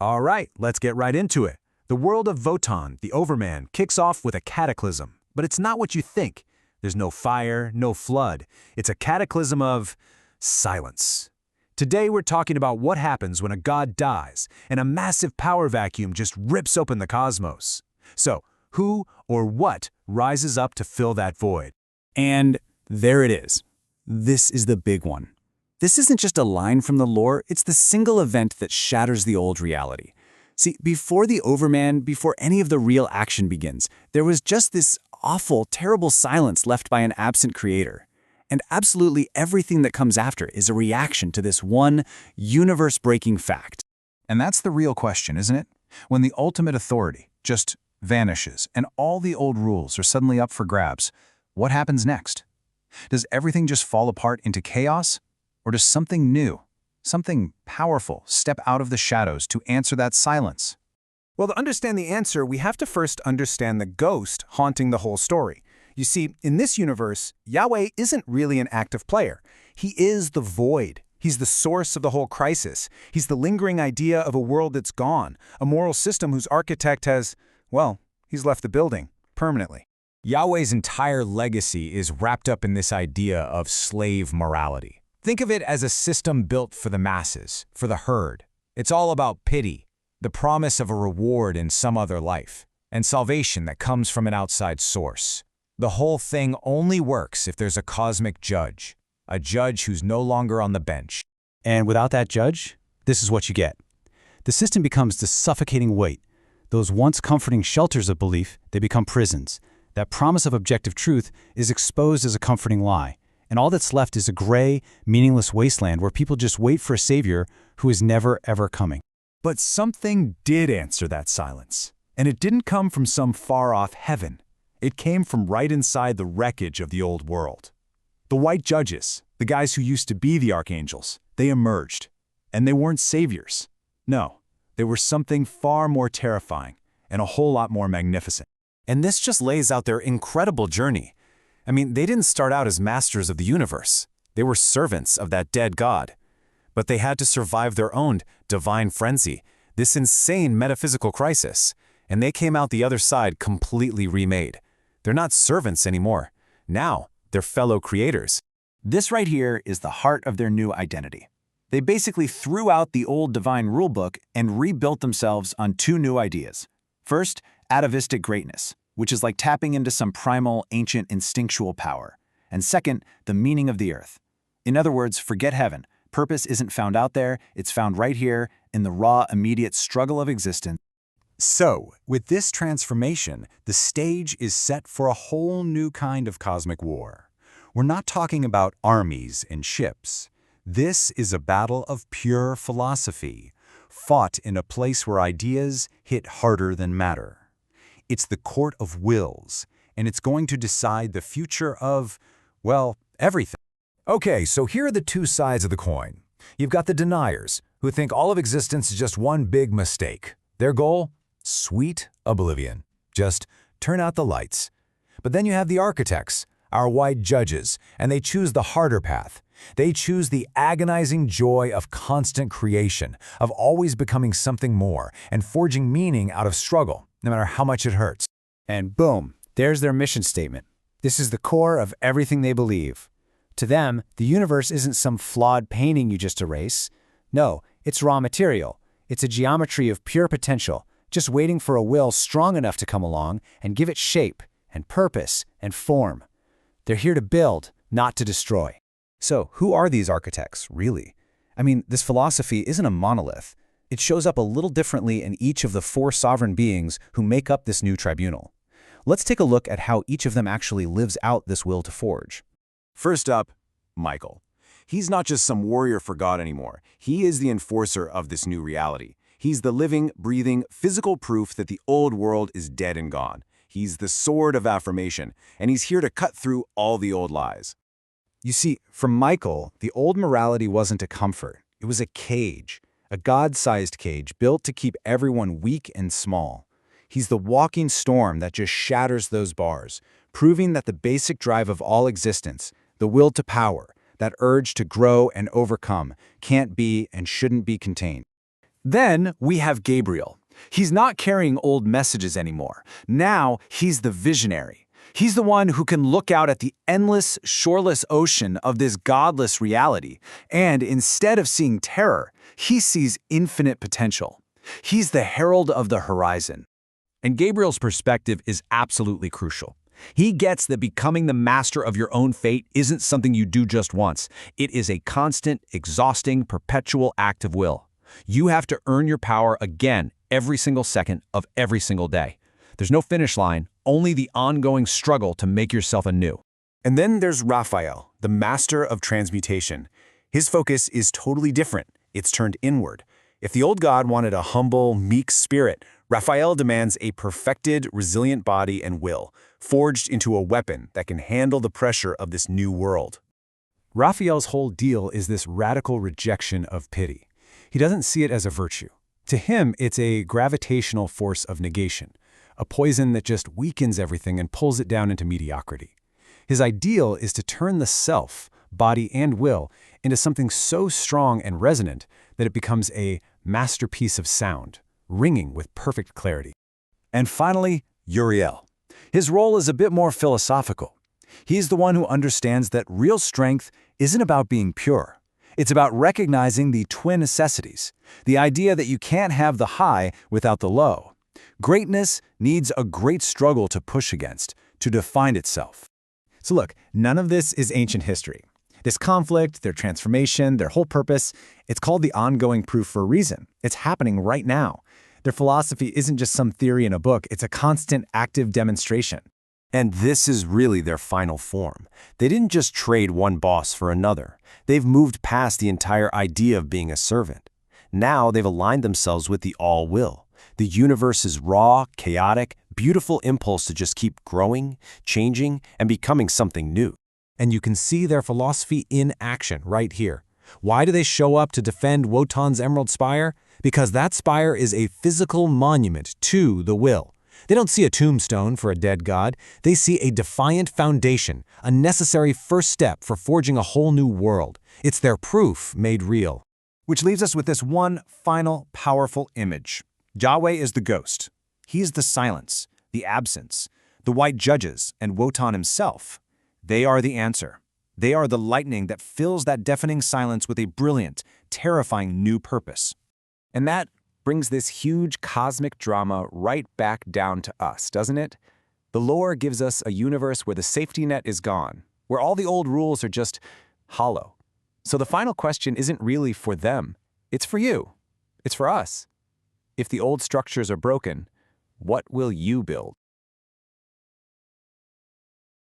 All right, let's get right into it. The world of Wotan, the Overman, kicks off with a cataclysm. But it's not what you think. There's no fire, no flood. It's a cataclysm of silence. Today we're talking about what happens when a god dies and a massive power vacuum just rips open the cosmos. So, who or what rises up to fill that void? And there it is. This is the big one. This isn't just a line from the lore, it's the single event that shatters the old reality. See, before the Overman, before any of the real action begins, there was just this awful, terrible silence left by an absent creator. And absolutely everything that comes after is a reaction to this one universe-breaking fact. And that's the real question, isn't it? When the ultimate authority just vanishes and all the old rules are suddenly up for grabs, what happens next? Does everything just fall apart into chaos? Or does something new, something powerful, step out of the shadows to answer that silence? Well, to understand the answer, we have to first understand the ghost haunting the whole story. You see, in this universe, Yahweh isn't really an active player. He is the void. He's the source of the whole crisis. He's the lingering idea of a world that's gone, a moral system whose architect has, well, he's left the building permanently. Yahweh's entire legacy is wrapped up in this idea of slave morality. Think of it as a system built for the masses, for the herd. It's all about pity, the promise of a reward in some other life, and salvation that comes from an outside source. The whole thing only works if there's a cosmic judge, a judge who's no longer on the bench. And without that judge, this is what you get. The system becomes the suffocating weight. Those once comforting shelters of belief, they become prisons. That promise of objective truth is exposed as a comforting lie. And all that's left is a gray, meaningless wasteland where people just wait for a savior who is never, ever coming. But something did answer that silence. And it didn't come from some far-off heaven. It came from right inside the wreckage of the old world. The white judges, the guys who used to be the archangels, they emerged. And they weren't saviors. No, they were something far more terrifying and a whole lot more magnificent. And this just lays out their incredible journey. I mean, they didn't start out as masters of the universe. They were servants of that dead god. But they had to survive their own divine frenzy, this insane metaphysical crisis. And they came out the other side completely remade. They're not servants anymore. Now, they're fellow creators. This right here is the heart of their new identity. They basically threw out the old divine rulebook and rebuilt themselves on two new ideas. First, atavistic greatness, which is like tapping into some primal, ancient, instinctual power. And second, the meaning of the earth. In other words, forget heaven. Purpose isn't found out there, it's found right here in the raw, immediate struggle of existence. So, with this transformation, the stage is set for a whole new kind of cosmic war. We're not talking about armies and ships. This is a battle of pure philosophy, fought in a place where ideas hit harder than matter. It's the court of wills, and it's going to decide the future of, well, everything. Okay, so here are the two sides of the coin. You've got the deniers, who think all of existence is just one big mistake. Their goal? Sweet oblivion. Just turn out the lights. But then you have the architects, our white judges, and they choose the harder path. They choose the agonizing joy of constant creation, of always becoming something more, and forging meaning out of struggle, no matter how much it hurts. And boom, there's their mission statement. This is the core of everything they believe. To them, the universe isn't some flawed painting you just erase. No, it's raw material. It's a geometry of pure potential, just waiting for a will strong enough to come along and give it shape and purpose and form. They're here to build, not to destroy. So, who are these architects, really? I mean, this philosophy isn't a monolith. It shows up a little differently in each of the four sovereign beings who make up this new tribunal. Let's take a look at how each of them actually lives out this will to forge. First up, Michael. He's not just some warrior for God anymore. He is the enforcer of this new reality. He's the living, breathing, physical proof that the old world is dead and gone. He's the sword of affirmation, and he's here to cut through all the old lies. You see, for Michael, the old morality wasn't a comfort. It was a cage, a God-sized cage built to keep everyone weak and small. He's the walking storm that just shatters those bars, proving that the basic drive of all existence, the will to power, that urge to grow and overcome, can't be and shouldn't be contained. Then we have Gabriel. He's not carrying old messages anymore. Now he's the visionary. He's the one who can look out at the endless, shoreless ocean of this godless reality, and instead of seeing terror, he sees infinite potential. He's the herald of the horizon. And Gabriel's perspective is absolutely crucial. He gets that becoming the master of your own fate isn't something you do just once. It is a constant, exhausting, perpetual act of will. You have to earn your power again every single second of every single day. There's no finish line, only the ongoing struggle to make yourself anew. And then there's Raphael, the master of transmutation. His focus is totally different. It's turned inward. If the old god wanted a humble, meek spirit, Raphael demands a perfected, resilient body and will, forged into a weapon that can handle the pressure of this new world. Raphael's whole deal is this radical rejection of pity. He doesn't see it as a virtue. To him, it's a gravitational force of negation, a poison that just weakens everything and pulls it down into mediocrity. His ideal is to turn the self, body and will, into something so strong and resonant that it becomes a masterpiece of sound, ringing with perfect clarity. And finally, Uriel. His role is a bit more philosophical. He's the one who understands that real strength isn't about being pure. It's about recognizing the twin necessities, the idea that you can't have the high without the low. Greatness needs a great struggle to push against, to define itself. So look, none of this is ancient history. This conflict, their transformation, their whole purpose, it's called the ongoing proof for a reason. It's happening right now. Their philosophy isn't just some theory in a book, it's a constant, active demonstration. And this is really their final form. They didn't just trade one boss for another. They've moved past the entire idea of being a servant. Now they've aligned themselves with the all-will, the universe's raw, chaotic, beautiful impulse to just keep growing, changing, and becoming something new. And you can see their philosophy in action right here. Why do they show up to defend Wotan's Emerald Spire? Because that spire is a physical monument to the will. They don't see a tombstone for a dead god. They see a defiant foundation, a necessary first step for forging a whole new world. It's their proof made real. Which leaves us with this one final, powerful image. Yahweh is the ghost. He is the silence, the absence, the white judges, and Wotan himself. They are the answer. They are the lightning that fills that deafening silence with a brilliant, terrifying new purpose. And that brings this huge cosmic drama right back down to us, doesn't it? The lore gives us a universe where the safety net is gone, where all the old rules are just hollow. So the final question isn't really for them. It's for you. It's for us. If the old structures are broken, what will you build?